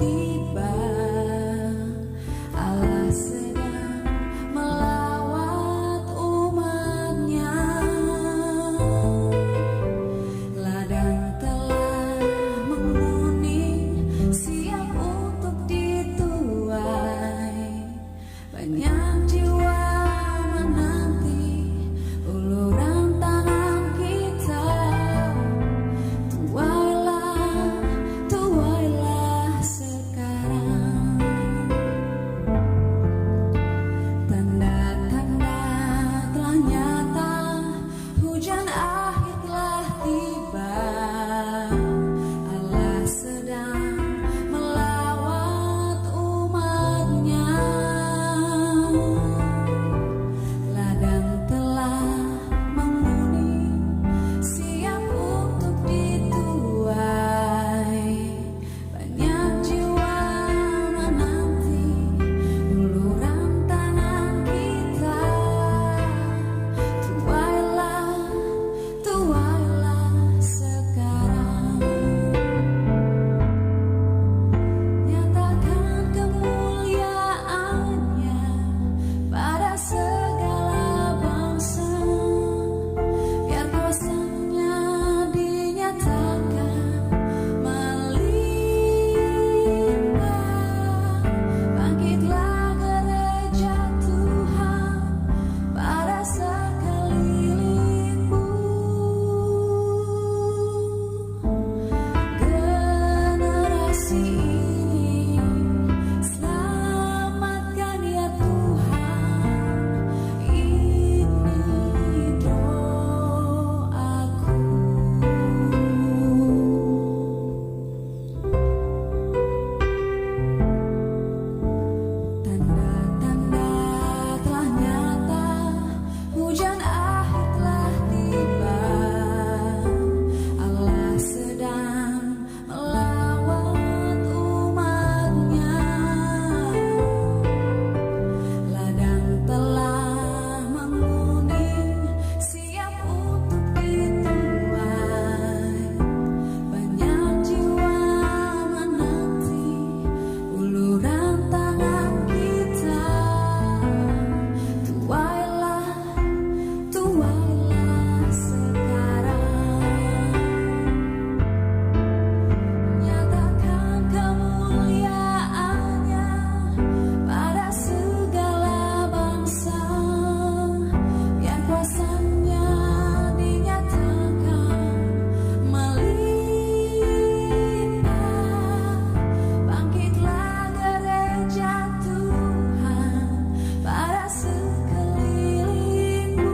tiba, Allah sedang melawat umatnya. Ladang telah menguning, siap untuk dituai. Banyak jiwa menanti uluran tangan kita. Tuailah sekarang. Tanda-tanda telah nyata, hujan akhir telah tiba. Allah sedang melawat umatnya. Ladang telah menguning, siap untuk dituai. Banyak jiwa menanti uluran tangan kita. Tuailah sekarang. Nyatakan kemuliaannya pada segala bangsa. Biar kuasanya dinyatakan melimpah. Bangkitlah gereja Tuhan pada sekelilingmu. Generasi ini selamatkan ya Tuhan. Ini doaku. Tanda-tanda telah nyata, hujan akhir telah tiba. Allah sedang melawat umatnya. Ladang telah menguning, siap untuk dituai. Banyak jiwa menanti uluran tangan kita. Tuailah sekarang. Nyatakan kemuliaannya pada segala bangsa. Biar kuasanya dinyatakan melimpah. Bangkitlah gereja Tuhan pada sekelilingmu.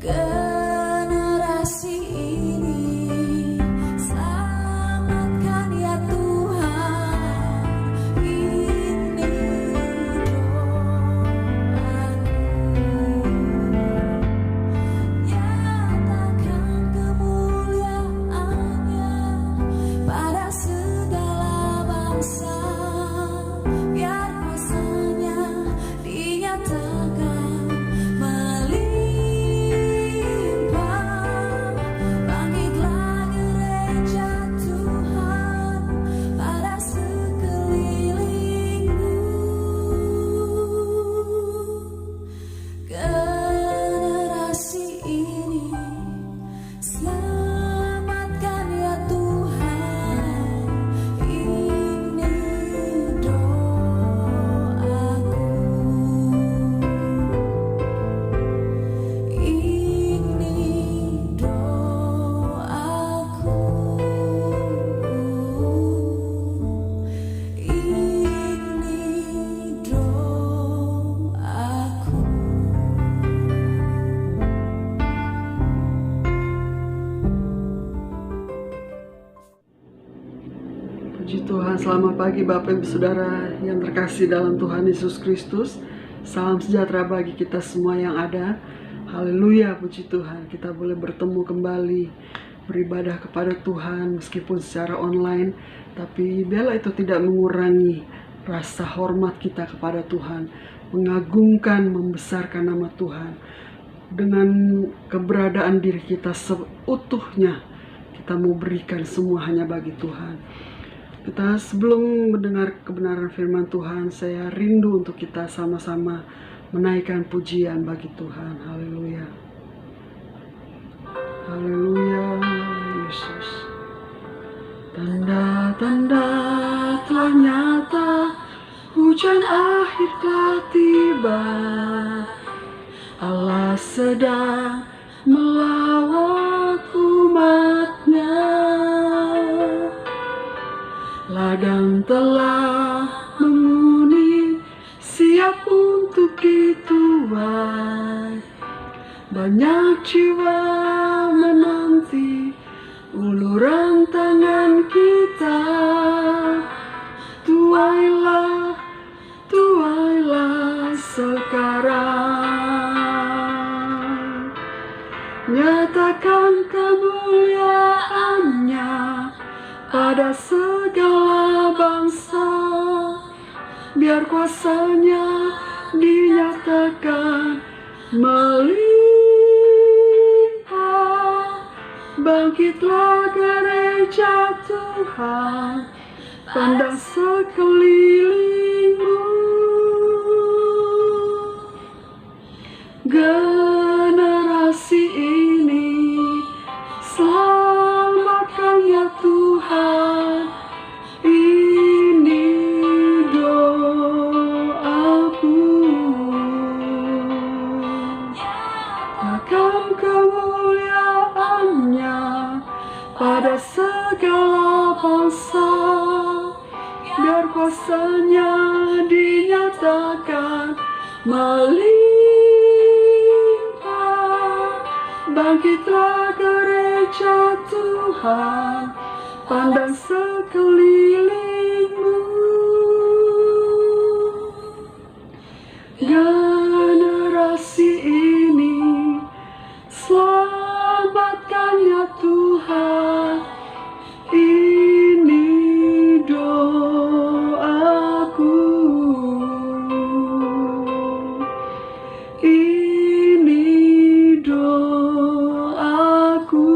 Generasi ini selamatkan ya Tuhan. Ini doaku. Nyatakan kemuliaannya pada segala bangsa. Biar kuasanya dinyatakan melimpah. Bangkitlah gereja Tuhan pada sekelilingmu. Generasi ini selamatkan ya Tuhan. Ini doaku. Ini doaku. Ini doaku. Puji Tuhan, selamat pagi Bapak Ibu Saudara yang terkasih dalam Tuhan Yesus Kristus. Salam sejahtera bagi kita semua yang ada. Haleluya, puji Tuhan, kita boleh bertemu kembali, beribadah kepada Tuhan meskipun secara online. Tapi biarlah itu tidak mengurangi rasa hormat kita kepada Tuhan, mengagungkan, membesarkan nama Tuhan. Dengan keberadaan diri kita seutuhnya, kita mau berikan semua hanya bagi Tuhan. Kita sebelum mendengar kebenaran firman Tuhan, saya rindu untuk kita sama-sama menaikkan pujian bagi Tuhan. Haleluya. Haleluya, Yesus. Tanda-tanda telah nyata, hujan akhir telah tiba. Allah sedang melawat umatnya. Ladang telah menguning, siap untuk dituai. Banyak jiwa menanti uluran tangan kita. Tuailah, tuailah sekarang. Nyatakan kemuliaannya pada segala bangsa. Biar kuasanya dinyatakan melimpah. Bangkitlah gereja Tuhan, pandang sekelilingmu. Generasi ini selamatkan ya Tuhan. Ini doaku. Akan kemuliaannya pada segala bangsa. Biar kuasanya dinyatakan melimpah. Bangkitlah gereja Tuhan, pandang sekelilingmu. Generasi ini selamatkan ya Tuhan. Ini doaku. Ini doaku.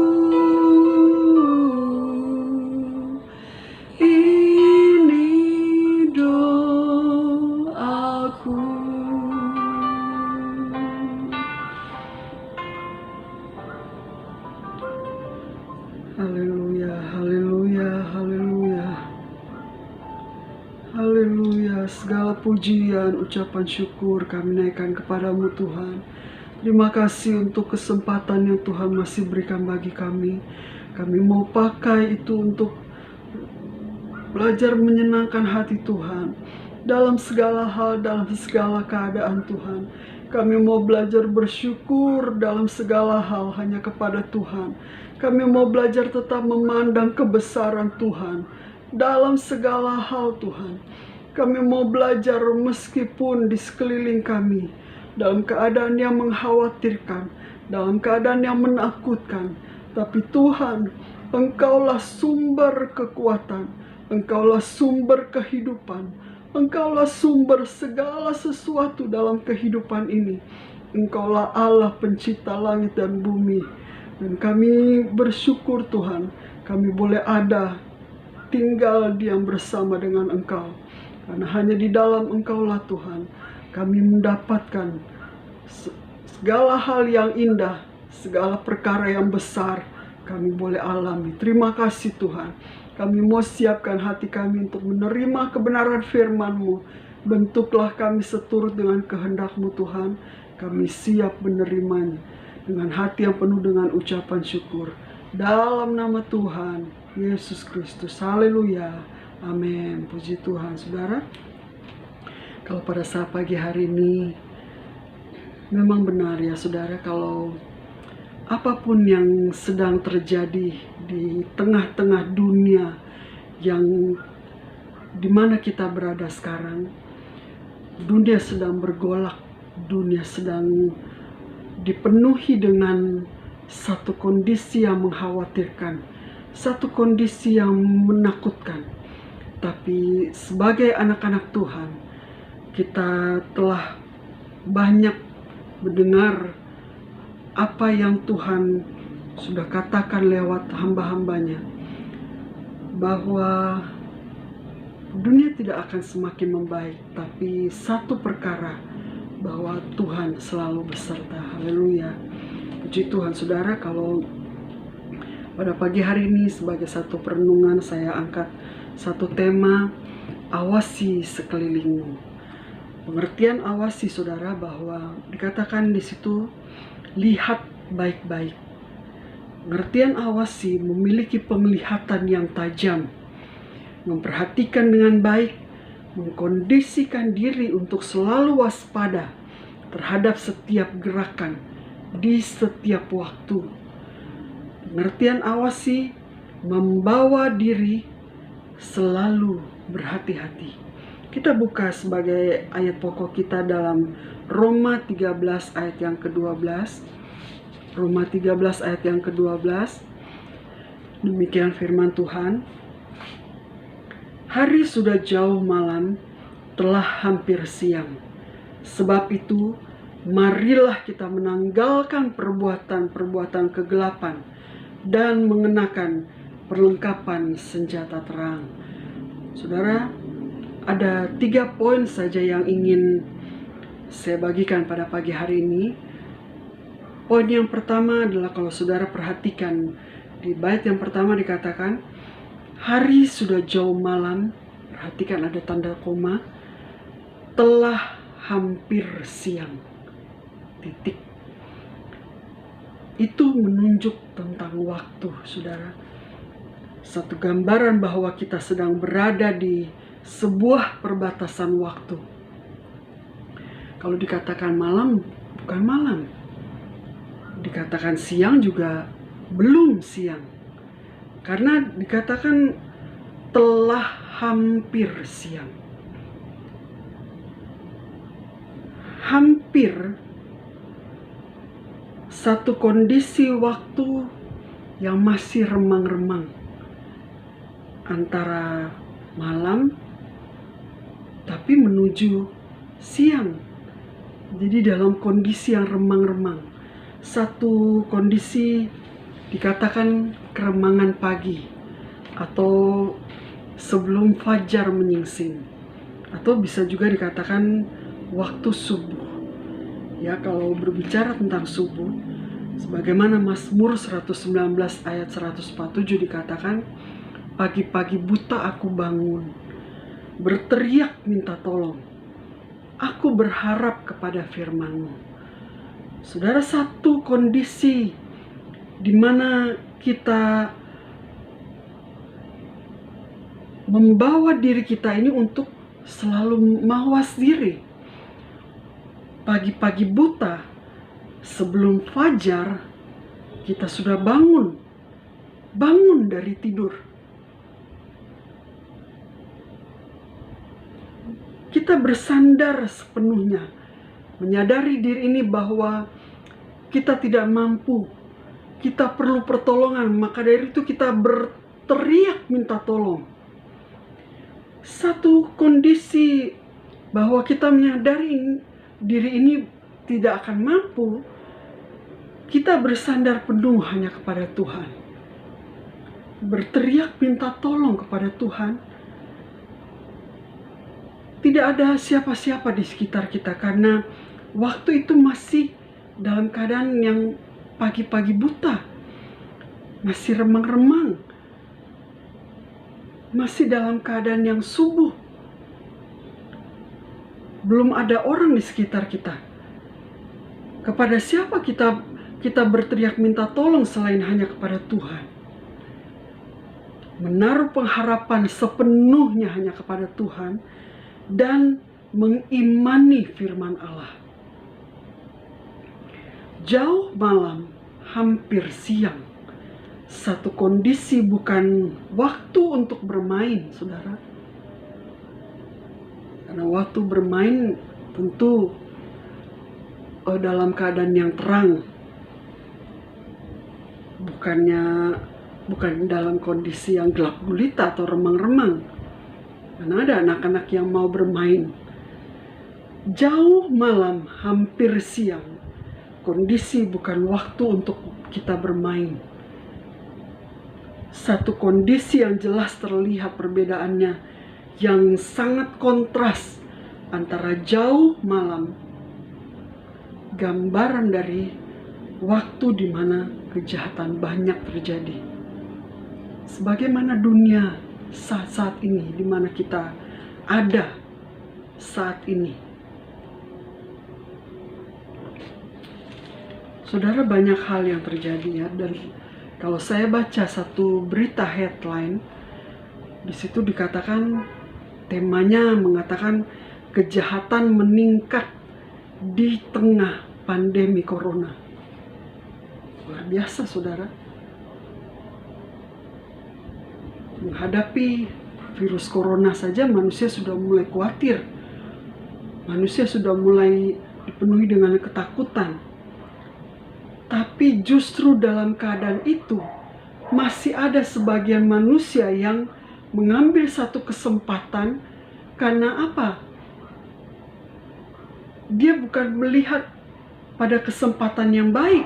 Ini doaku. Haleluya, haleluya, haleluya. Haleluya, segala pujian, ucapan syukur kami naikkan kepadamu Tuhan. Terima kasih untuk kesempatan yang Tuhan masih berikan bagi kami. Kami mau pakai itu untuk belajar menyenangkan hati Tuhan. Dalam segala hal, dalam segala keadaan Tuhan. Kami mau belajar bersyukur dalam segala hal hanya kepada Tuhan. Kami mau belajar tetap memandang kebesaran Tuhan dalam segala hal Tuhan. Kami mau belajar meskipun di sekeliling kami dalam keadaan yang mengkhawatirkan, dalam keadaan yang menakutkan. Tapi Tuhan, Engkaulah sumber kekuatan, Engkaulah sumber kehidupan, Engkaulah sumber segala sesuatu dalam kehidupan ini. Engkaulah Allah pencipta langit dan bumi. Dan kami bersyukur Tuhan, kami boleh ada, tinggal diam bersama dengan Engkau. Karena hanya di dalam Engkaulah Tuhan, kami mendapatkan segala hal yang indah, segala perkara yang besar, kami boleh alami. Terima kasih Tuhan. Kami mau siapkan hati kami untuk menerima kebenaran firman-Mu. Bentuklah kami seturut dengan kehendak-Mu Tuhan. Kami siap menerimanya dengan hati yang penuh dengan ucapan syukur. Dalam nama Tuhan Yesus Kristus. Haleluya. Amin. Puji Tuhan. Saudara, kalau pada saat pagi hari ini, memang benar ya saudara, kalau apapun yang sedang terjadi di tengah-tengah dunia yang dimana kita berada sekarang, dunia sedang bergolak, dunia sedang dipenuhi dengan satu kondisi yang mengkhawatirkan, satu kondisi yang menakutkan. Tapi sebagai anak-anak Tuhan, kita telah banyak mendengar apa yang Tuhan sudah katakan lewat hamba-hambanya bahwa dunia tidak akan semakin membaik, tapi satu perkara, bahwa Tuhan selalu beserta. Haleluya. Puji Tuhan. Saudara, kalau pada pagi hari ini sebagai satu perenungan saya angkat satu tema, awasi sekelilingmu. Pengertian awasi, saudara, bahwa dikatakan di situ lihat baik-baik. Pengertian awasi memiliki penglihatan yang tajam, memperhatikan dengan baik, mengkondisikan diri untuk selalu waspada terhadap setiap gerakan di setiap waktu. Pengertian awasi membawa diri selalu berhati-hati. Kita buka sebagai ayat pokok kita dalam Roma 13 ayat yang ke-12. Roma 13 ayat yang ke-12. Demikian firman Tuhan. Hari sudah jauh malam, telah hampir siang. Sebab itu, marilah kita menanggalkan perbuatan-perbuatan kegelapan dan mengenakan perlengkapan senjata terang. Saudara, ada 3 poin saja yang ingin saya bagikan pada pagi hari ini. Poin yang pertama adalah, kalau saudara perhatikan di bait yang pertama dikatakan, hari sudah jauh malam, perhatikan ada tanda koma, telah hampir siang. Titik. Itu menunjuk tentang waktu, saudara. Satu gambaran bahwa kita sedang berada di sebuah perbatasan waktu. Kalau dikatakan malam, bukan malam. Dikatakan siang juga belum siang. Karena dikatakan telah hampir siang. Hampir satu kondisi waktu yang masih remang-remang antara malam tapi menuju siang. Jadi dalam kondisi yang remang-remang. Satu kondisi dikatakan keremangan pagi atau sebelum fajar menyingsing, atau bisa juga dikatakan waktu subuh. Ya, kalau berbicara tentang subuh, sebagaimana Mazmur 119 ayat 147 dikatakan, pagi-pagi buta aku bangun, berteriak minta tolong. Aku berharap kepada firman-Mu. Saudara, satu kondisi di mana kita membawa diri kita ini untuk selalu mawas diri. Pagi-pagi buta, sebelum fajar, kita sudah bangun dari tidur. Kita bersandar sepenuhnya, menyadari diri ini bahwa kita tidak mampu, kita perlu pertolongan, maka dari itu kita berteriak minta tolong. Satu kondisi bahwa kita menyadari diri ini tidak akan mampu, kita bersandar penuh hanya kepada Tuhan. Berteriak minta tolong kepada Tuhan. Tidak ada siapa-siapa di sekitar kita, karena waktu itu masih dalam keadaan yang pagi-pagi buta, masih remang-remang, masih dalam keadaan yang subuh. Belum ada orang di sekitar kita. Kepada siapa kita berteriak minta tolong selain hanya kepada Tuhan? Menaruh pengharapan sepenuhnya hanya kepada Tuhan dan mengimani firman Allah. Jauh malam, hampir siang. Satu kondisi bukan waktu untuk bermain, saudara. Karena waktu bermain tentu dalam keadaan yang terang. Bukan dalam kondisi yang gelap gulita atau remang-remang. Karena ada anak-anak yang mau bermain. Jauh malam, hampir siang. Kondisi bukan waktu untuk kita bermain. satu kondisi yang jelas terlihat perbedaannya, yang sangat kontras antara jauh malam, gambaran dari waktu di mana kejahatan banyak terjadi. Sebagaimana dunia saat ini, di mana kita ada saat ini. Saudara, banyak hal yang terjadi ya, dan kalau saya baca satu berita headline, di situ dikatakan, temanya mengatakan kejahatan meningkat di tengah pandemi corona. Luar biasa, saudara. Menghadapi virus corona saja manusia sudah mulai khawatir. Manusia sudah mulai dipenuhi dengan ketakutan. Tapi justru dalam keadaan itu masih ada sebagian manusia yang mengambil satu kesempatan. Karena apa? Dia bukan melihat pada kesempatan yang baik,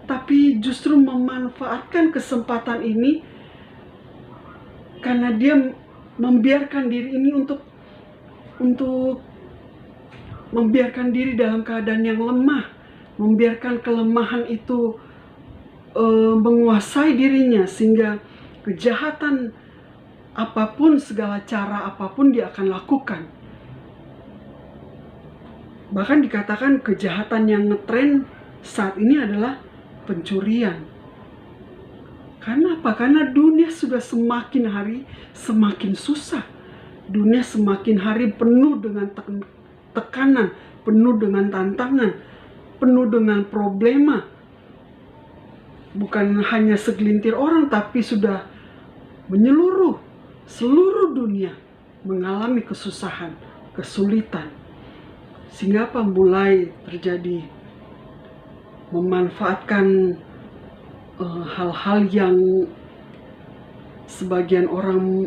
tapi justru memanfaatkan kesempatan ini karena dia membiarkan diri ini untuk membiarkan diri dalam keadaan yang lemah, membiarkan kelemahan itu menguasai dirinya, sehingga kejahatan apapun, segala cara apapun dia akan lakukan. Bahkan dikatakan kejahatan yang ngetren saat ini adalah pencurian. Karena apa? Karena dunia sudah semakin hari semakin susah. Dunia semakin hari penuh dengan tekanan, penuh dengan tantangan, penuh dengan problema. Bukan hanya segelintir orang, tapi sudah menyeluruh. Seluruh dunia mengalami kesusahan, kesulitan. Sehingga apa? Mulai terjadi memanfaatkan hal-hal yang sebagian orang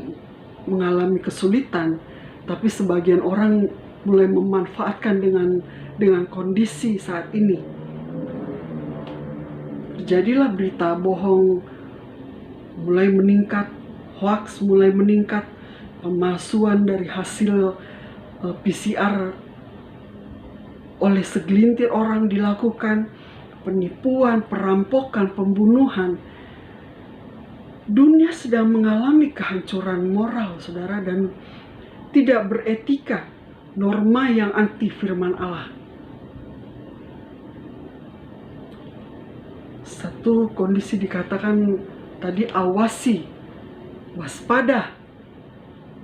mengalami kesulitan, tapi sebagian orang mulai memanfaatkan dengan kondisi saat ini. Terjadilah berita bohong mulai meningkat, hoax mulai meningkat, pemalsuan dari hasil PCR oleh segelintir orang dilakukan, penipuan, perampokan, pembunuhan. Dunia sedang mengalami kehancuran moral, saudara, dan tidak beretika, norma yang anti firman Allah. Satu kondisi dikatakan tadi, awasi, waspada.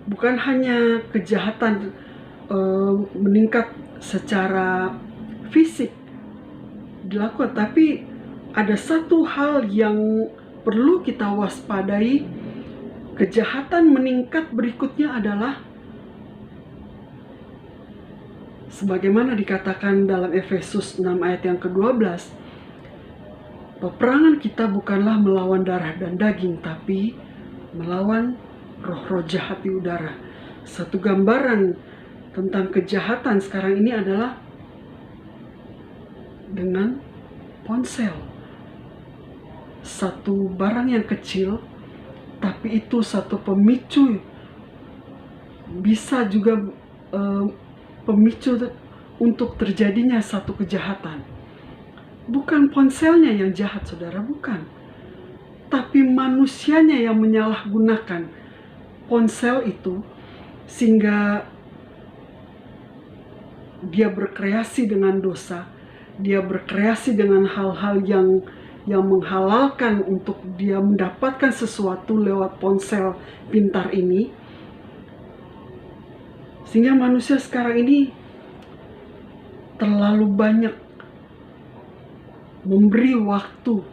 Bukan hanya kejahatan meningkat secara fisik dilakukan, tapi ada satu hal yang perlu kita waspadai. Kejahatan meningkat berikutnya adalah sebagaimana dikatakan dalam Efesus 6 ayat yang ke-12, peperangan kita bukanlah melawan darah dan daging, tapi melawan roh-roh jahat di udara. Satu gambaran tentang kejahatan sekarang ini adalah dengan ponsel. Satu barang yang kecil, tapi itu satu pemicu, bisa juga pemicu untuk terjadinya satu kejahatan. Bukan ponselnya yang jahat, saudara, bukan. Tapi manusianya yang menyalahgunakan ponsel itu, sehingga dia berkreasi dengan dosa, dia berkreasi dengan hal-hal yang menghalalkan untuk dia mendapatkan sesuatu lewat ponsel pintar ini. Sehingga manusia sekarang ini terlalu banyak memberi waktu,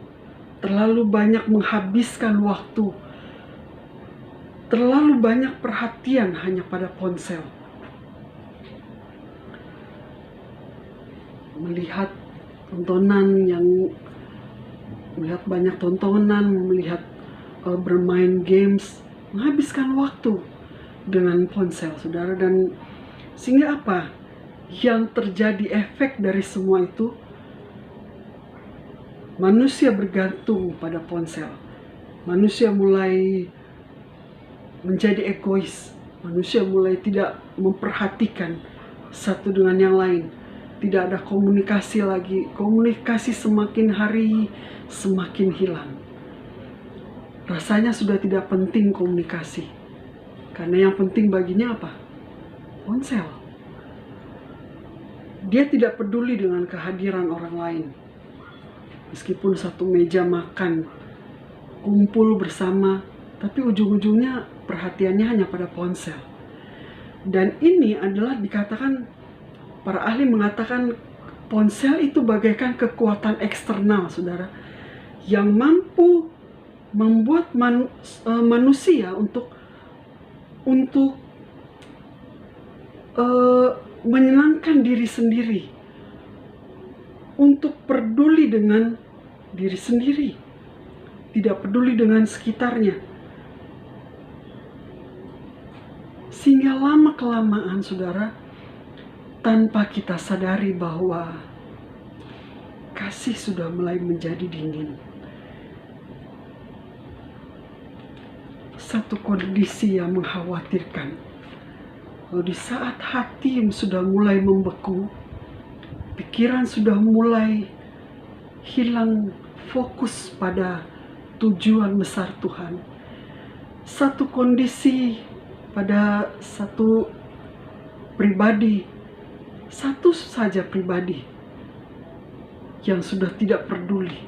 terlalu banyak menghabiskan waktu, terlalu banyak perhatian hanya pada ponsel. Melihat banyak tontonan, melihat bermain games, menghabiskan waktu dengan ponsel, saudara. Dan sehingga apa? Yang terjadi efek dari semua itu, manusia bergantung pada ponsel. Manusia mulai menjadi egois. Manusia mulai tidak memperhatikan satu dengan yang lain. Tidak ada komunikasi lagi. Komunikasi semakin hari semakin hilang. Rasanya sudah tidak penting komunikasi. Karena yang penting baginya apa? Ponsel. Dia tidak peduli dengan kehadiran orang lain. Meskipun satu meja makan, kumpul bersama, tapi ujung-ujungnya perhatiannya hanya pada ponsel. Dan ini adalah dikatakan, para ahli mengatakan ponsel itu bagaikan kekuatan eksternal, saudara, yang mampu membuat manusia untuk menyenangkan diri sendiri, untuk peduli dengan diri sendiri, tidak peduli dengan sekitarnya. Sehingga lama-kelamaan, saudara, tanpa kita sadari bahwa kasih sudah mulai menjadi dingin. Satu kondisi yang mengkhawatirkan. Kalau di saat hati sudah mulai membeku, pikiran sudah mulai hilang fokus pada tujuan besar Tuhan. Satu kondisi pada satu pribadi, satu saja pribadi yang sudah tidak peduli.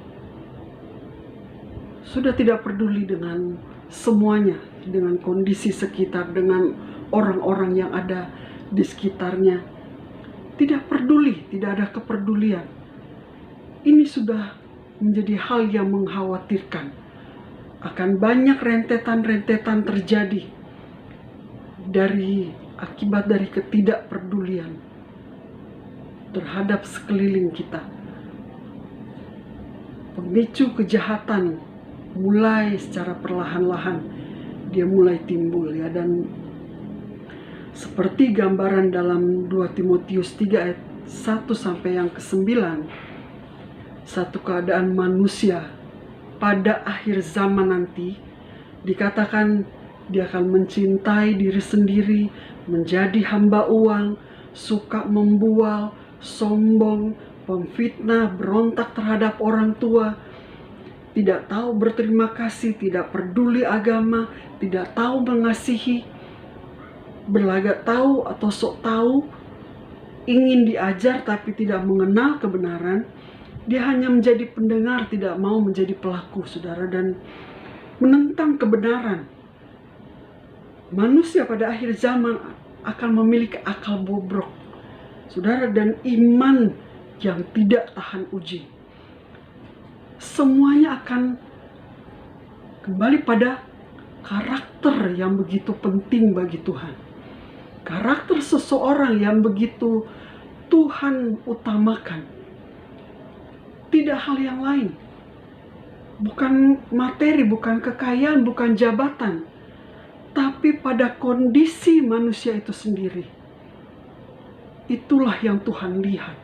Sudah tidak peduli dengan semuanya, dengan kondisi sekitar, dengan orang-orang yang ada di sekitarnya. Tidak peduli, tidak ada kepedulian. Ini sudah menjadi hal yang mengkhawatirkan. Akan banyak rentetan-rentetan terjadi akibat dari ketidakpedulian terhadap sekeliling kita. Pemicu kejahatan mulai secara perlahan-lahan dia mulai timbul, ya. Dan seperti gambaran dalam 2 Timotius 3 ayat 1 sampai yang ke-9, satu keadaan manusia pada akhir zaman nanti, dikatakan dia akan mencintai diri sendiri, menjadi hamba uang, suka membual, sombong, pemfitnah, berontak terhadap orang tua, tidak tahu berterima kasih, tidak peduli agama, tidak tahu mengasihi, berlagak tahu atau sok tahu, ingin diajar tapi tidak mengenal kebenaran. Dia hanya menjadi pendengar, tidak mau menjadi pelaku, saudara, dan menentang kebenaran. Manusia pada akhir zaman akan memiliki akal bobrok, saudara, dan iman yang tidak tahan uji. Semuanya akan kembali pada karakter yang begitu penting bagi Tuhan. Karakter seseorang yang begitu Tuhan utamakan. Tidak hal yang lain. Bukan materi, bukan kekayaan, bukan jabatan. Tapi pada kondisi manusia itu sendiri. Itulah yang Tuhan lihat.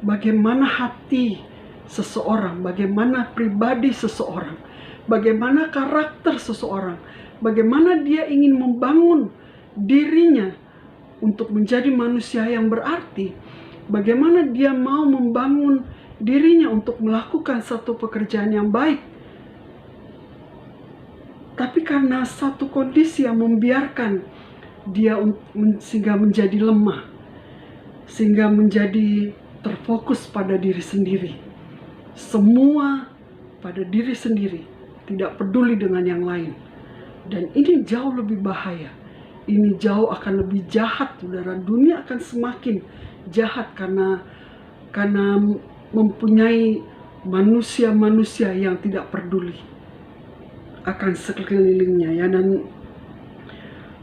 Bagaimana hati seseorang, bagaimana pribadi seseorang, bagaimana karakter seseorang, bagaimana dia ingin membangun dirinya untuk menjadi manusia yang berarti, bagaimana dia mau membangun dirinya untuk melakukan satu pekerjaan yang baik. Tapi karena satu kondisi yang membiarkan dia sehingga menjadi lemah, sehingga menjadi terfokus pada diri sendiri, semua pada diri sendiri, tidak peduli dengan yang lain. Dan ini jauh lebih bahaya. Ini jauh akan lebih jahat, saudara. Dunia akan semakin jahat karena mempunyai manusia-manusia yang tidak peduli akan sekelilingnya, ya. Dan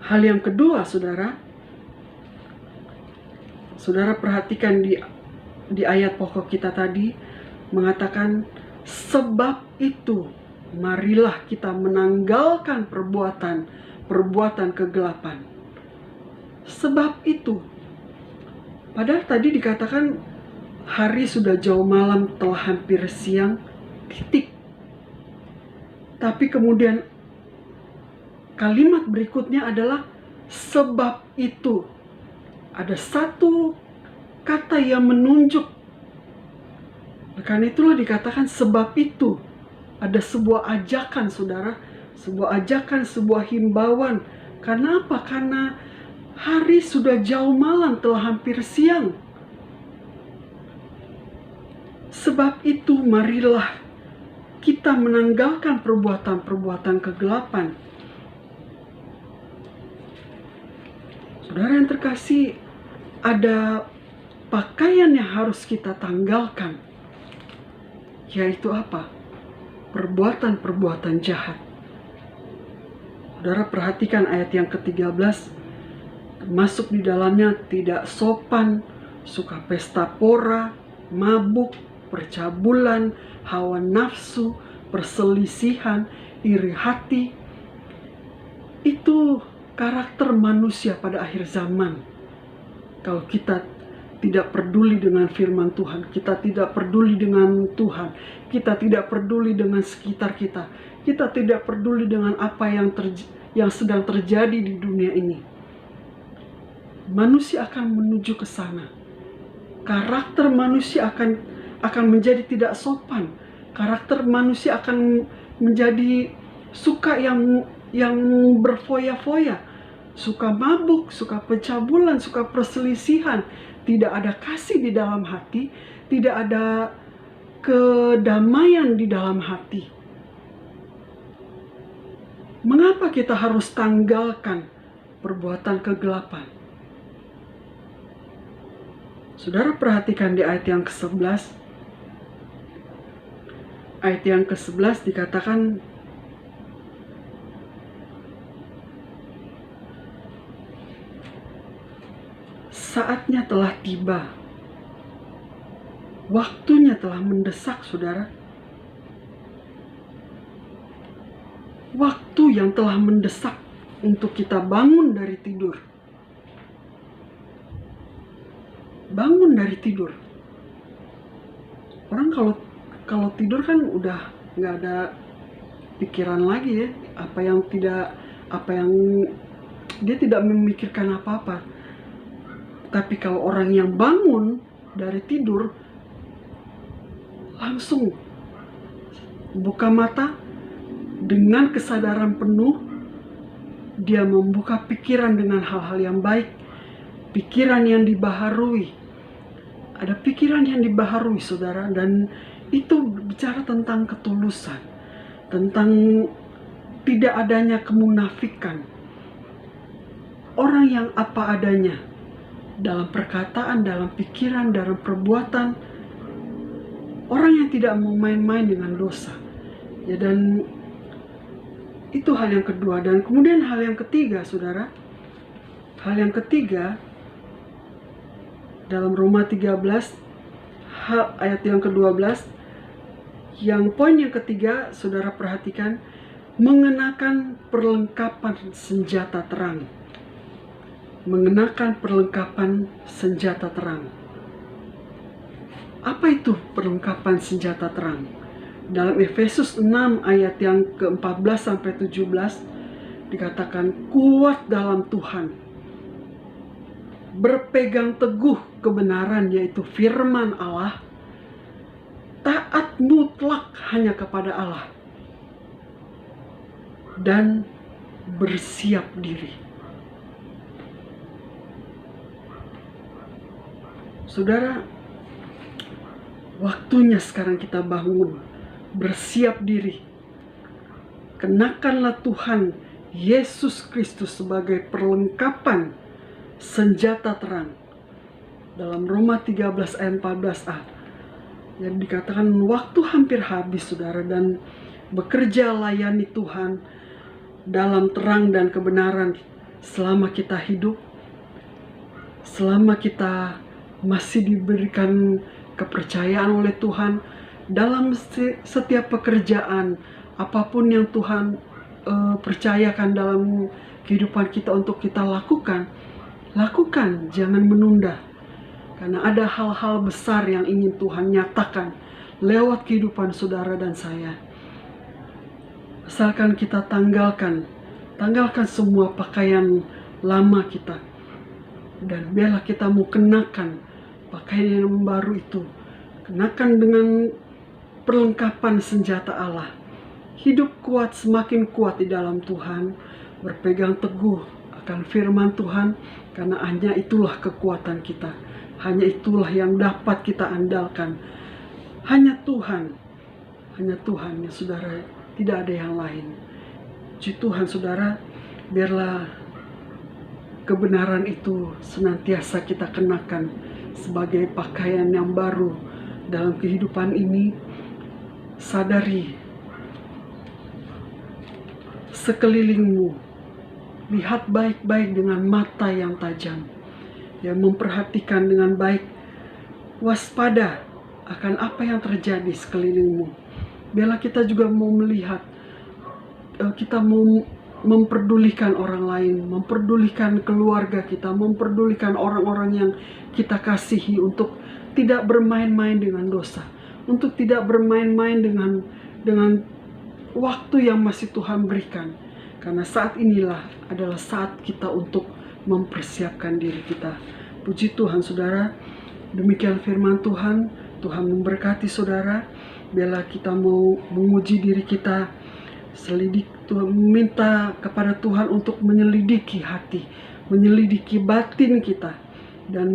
hal yang kedua, saudara perhatikan di ayat pokok kita tadi, mengatakan, sebab itu marilah kita menanggalkan perbuatan kegelapan. Sebab itu, padahal tadi dikatakan hari sudah jauh malam, telah hampir siang, titik. Tapi kemudian kalimat berikutnya adalah sebab itu. Ada satu kata yang menunjuk. Karena itulah dikatakan sebab itu. Ada sebuah ajakan, saudara. Sebuah ajakan, sebuah himbauan. Karena apa? Karena hari sudah jauh malam, telah hampir siang. Sebab itu marilah kita menanggalkan perbuatan-perbuatan kegelapan. Saudara yang terkasih, ada pakaian yang harus kita tanggalkan. Yaitu apa? Perbuatan-perbuatan jahat. Saudara perhatikan ayat yang ke-13. Masuk di dalamnya tidak sopan, suka pesta pora, mabuk, percabulan, hawa nafsu, perselisihan, iri hati. Itu karakter manusia pada akhir zaman. Kalau kita tidak peduli dengan firman Tuhan, kita tidak peduli dengan Tuhan, kita tidak peduli dengan sekitar kita, kita tidak peduli dengan apa yang sedang terjadi di dunia ini, manusia akan menuju ke sana. Karakter manusia akan menjadi tidak sopan. Karakter manusia akan menjadi suka yang berfoya-foya, suka mabuk, suka pencabulan, suka perselisihan. Tidak ada kasih di dalam hati, tidak ada kedamaian di dalam hati. Mengapa kita harus tanggalkan perbuatan kegelapan? Saudara perhatikan di ayat yang ke-11. Ayat yang ke-11 dikatakan, saatnya telah tiba. Waktunya telah mendesak, saudara. Waktu yang telah mendesak untuk kita bangun dari tidur. Bangun dari tidur. Orang kalau tidur kan udah nggak ada pikiran lagi ya, dia tidak memikirkan apa-apa. Tapi kalau orang yang bangun dari tidur, langsung buka mata dengan kesadaran penuh, dia membuka pikiran dengan hal-hal yang baik, pikiran yang dibaharui. Ada pikiran yang dibaharui, saudara, dan itu bicara tentang ketulusan, tentang tidak adanya kemunafikan. Orang yang apa adanya, dalam perkataan, dalam pikiran, dalam perbuatan, orang yang tidak mau main-main dengan dosa. Ya, dan itu hal yang kedua. Dan kemudian hal yang ketiga, saudara. Hal yang ketiga, dalam Roma 13, ayat yang ke-12, poin yang ketiga, saudara perhatikan, mengenakan perlengkapan senjata terang. Mengenakan perlengkapan senjata terang. Apa itu perlengkapan senjata terang? Dalam Efesus 6 ayat yang ke-14 sampai 17 dikatakan, kuat dalam Tuhan, berpegang teguh kebenaran yaitu firman Allah, taat mutlak hanya kepada Allah, dan bersiap diri. Saudara, waktunya sekarang kita bangun, bersiap diri. Kenakanlah Tuhan Yesus Kristus sebagai perlengkapan senjata terang. Dalam Roma 13 ayat 14a yang dikatakan waktu hampir habis, saudara, dan bekerja layani Tuhan dalam terang dan kebenaran selama kita hidup, selama kita masih diberikan kepercayaan oleh Tuhan dalam setiap pekerjaan apapun yang Tuhan percayakan dalam kehidupan kita untuk kita lakukan, jangan menunda. Karena ada hal-hal besar yang ingin Tuhan nyatakan lewat kehidupan saudara dan saya. Asalkan kita tanggalkan semua pakaian lama kita, dan biarlah kita mau kenakan pakaian yang baru itu. Kenakan dengan perlengkapan senjata Allah. Hidup kuat, semakin kuat di dalam Tuhan, berpegang teguh akan firman Tuhan, karena hanya itulah kekuatan kita. Hanya itulah yang dapat kita andalkan. Hanya Tuhan ya saudara, tidak ada yang lain. Puji Tuhan saudara, biarlah kebenaran itu senantiasa kita kenakan sebagai pakaian yang baru dalam kehidupan ini. Sadari sekelilingmu, lihat baik-baik dengan mata yang tajam, yang memperhatikan dengan baik, waspada akan apa yang terjadi sekelilingmu. Biarlah kita juga mau melihat, kita mau memperdulikan orang lain, memperdulikan keluarga kita, memperdulikan orang-orang yang kita kasihi, untuk tidak bermain-main dengan dosa, untuk tidak bermain-main dengan waktu yang masih Tuhan berikan. Karena saat inilah adalah saat kita untuk mempersiapkan diri kita. Puji Tuhan saudara, demikian firman Tuhan. Tuhan memberkati saudara. Biarlah kita mau menguji diri kita, selidik Tuhan, minta kepada Tuhan untuk menyelidiki hati, menyelidiki batin kita, dan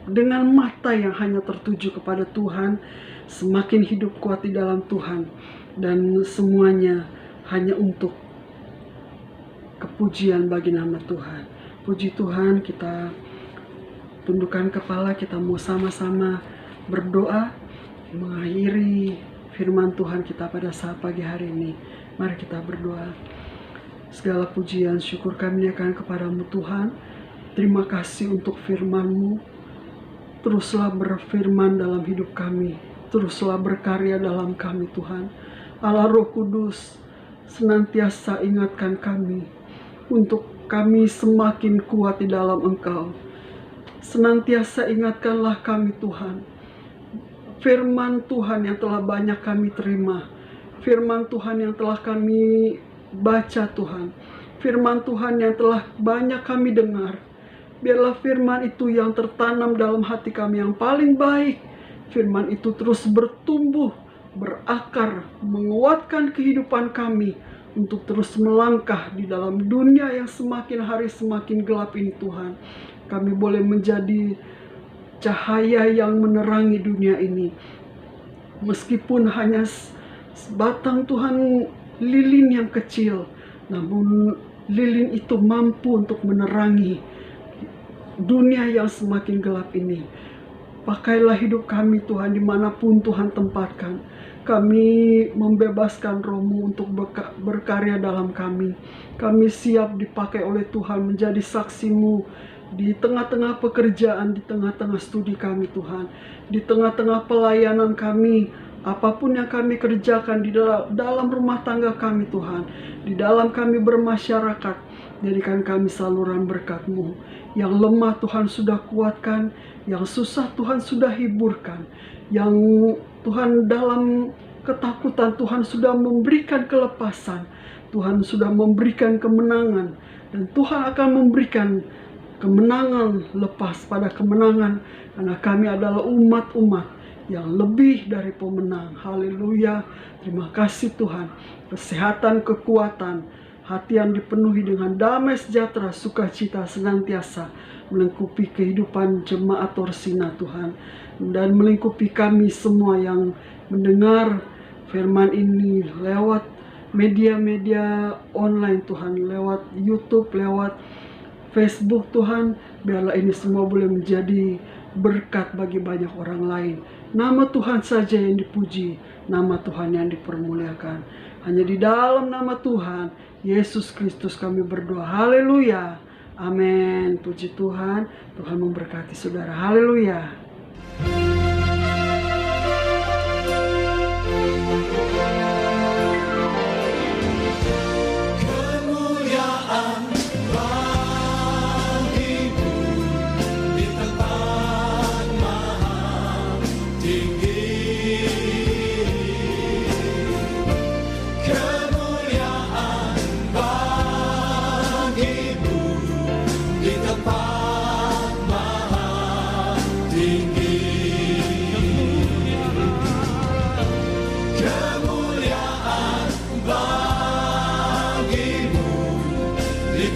dengan mata yang hanya tertuju kepada Tuhan, semakin hidup kuat di dalam Tuhan, dan semuanya hanya untuk kepujian bagi nama Tuhan. Puji Tuhan, kita tundukkan kepala, kita mau sama-sama berdoa mengakhiri firman Tuhan kita pada saat pagi hari ini. Mari kita berdoa. Segala pujian syukur kami akan kepadamu Tuhan. Terima kasih untuk firman-Mu. Teruslah berfirman dalam hidup kami, teruslah berkarya dalam kami Tuhan. Allah Roh Kudus, senantiasa ingatkan kami untuk kami semakin kuat di dalam Engkau. Senantiasa ingatkanlah kami Tuhan, firman Tuhan yang telah banyak kami terima, firman Tuhan yang telah kami baca Tuhan, firman Tuhan yang telah banyak kami dengar. Biarlah firman itu yang tertanam dalam hati kami yang paling baik. Firman itu terus bertumbuh, berakar, menguatkan kehidupan kami untuk terus melangkah di dalam dunia yang semakin hari semakin gelap ini Tuhan. Kami boleh menjadi cahaya yang menerangi dunia ini. Meskipun hanya sebatang Tuhan lilin yang kecil, namun lilin itu mampu untuk menerangi dunia yang semakin gelap ini. Pakailah hidup kami Tuhan dimanapun Tuhan tempatkan. Kami membebaskan Roh-Mu untuk berkarya dalam kami. Kami siap dipakai oleh Tuhan menjadi saksi-Mu di tengah-tengah pekerjaan, di tengah-tengah studi kami Tuhan, di tengah-tengah pelayanan kami, apapun yang kami kerjakan di dalam rumah tangga kami Tuhan, di dalam kami bermasyarakat. Jadikan kami saluran berkat-Mu. Yang lemah Tuhan sudah kuatkan, yang susah Tuhan sudah hiburkan, yang Tuhan dalam ketakutan Tuhan sudah memberikan kelepasan, Tuhan sudah memberikan kemenangan, dan Tuhan akan memberikan kemenangan lepas pada kemenangan, karena kami adalah umat-umat yang lebih dari pemenang. Haleluya. Terima kasih Tuhan. Kesehatan, kekuatan, hati yang dipenuhi dengan damai sejahtera, sukacita senantiasa melingkupi kehidupan jemaat Torsina Tuhan, dan melingkupi kami semua yang mendengar firman ini lewat media-media online Tuhan, lewat YouTube, lewat Facebook Tuhan. Biarlah ini semua boleh menjadi berkat bagi banyak orang lain. Nama Tuhan saja yang dipuji, nama Tuhan yang dipermuliakan. Hanya di dalam nama Tuhan Yesus Kristus kami berdoa. Haleluya. Amin. Puji Tuhan. Tuhan memberkati saudara. Haleluya. Kemuliaan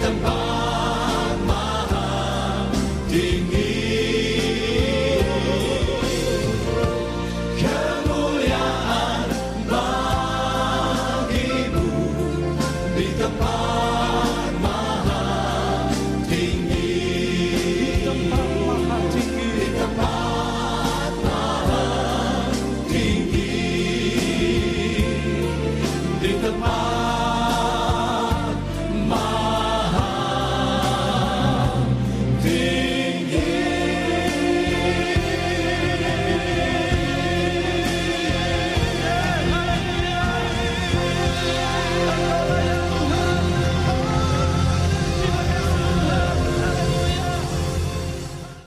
tempat maha tinggi. Kemuliaan bagimu di tempat